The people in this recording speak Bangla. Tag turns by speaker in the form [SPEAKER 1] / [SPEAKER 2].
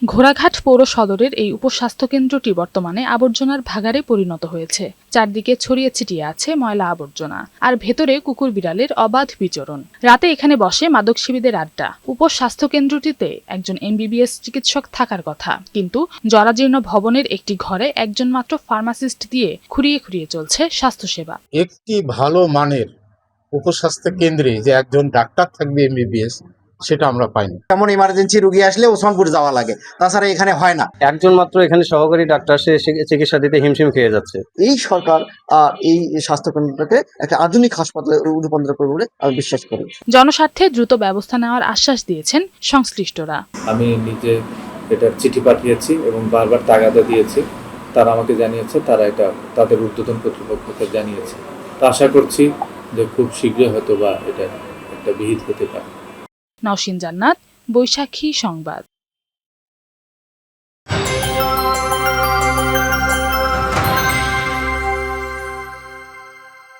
[SPEAKER 1] ঘোড়াঘাট পৌর সদরের এই উপস্বাস্থ্য কেন্দ্রটি বর্তমানে আবর্জনার ভাগাড়ে পরিণত হয়েছে। চারদিকে ছড়িয়ে ছিটিয়ে আছে ময়লা আবর্জনা, আর ভেতরে কুকুর বিড়ালের অবাধ বিচরণ। রাতে এখানে বসে মাদকসেবীদের আড্ডা। উপস্বাস্থ্য কেন্দ্রটিতে একজন MBBS চিকিৎসক থাকার কথা, কিন্তু জরাজীর্ণ ভবনের একটি ঘরে একজন মাত্র ফার্মাসিস্ট দিয়ে খুঁড়িয়ে খুঁড়িয়ে চলছে স্বাস্থ্যসেবা।
[SPEAKER 2] একটি ভালো মানের উপস্বাস্থ্য কেন্দ্রে যে একজন ডাক্তার থাকবে MBBS, সেটা আমরা পাইনি।
[SPEAKER 3] এমন ইমার্জেন্সি রোগী আসলে ওসমানপুর যাওয়া লাগে, তাছাড়া এখানে হয় না।
[SPEAKER 4] একজন মাত্র এখানে সহকারী ডাক্তার সে চিকিৎসা দিতে হিমশিম খেয়ে যাচ্ছে।
[SPEAKER 3] এই সরকার এই স্বাস্থ্য কেন্দ্রটাকে একটা আধুনিক হাসপাতালে রূপান্তর করবে বলে আমি বিশ্বাস করি।
[SPEAKER 1] জনস্বার্থে দ্রুত ব্যবস্থা নেওয়ার আশ্বাস দিয়েছেন সংশ্লিষ্টরা।
[SPEAKER 5] আমি নিজে এটার চিঠি পাঠিয়েছি এবং বারবার তাগাদা দিয়েছি। তারা আমাকে জানিয়েছে তারা এটা তাদের ঊর্ধ্বতন কর্তৃপক্ষকে জানিয়েছে। তো আশা করছি যে খুব শীঘ্রই হয়তো বা এটা একটা বিহিত হতে পারে।
[SPEAKER 1] নওশীন জান্নাত, বৈশাখী সংবাদ।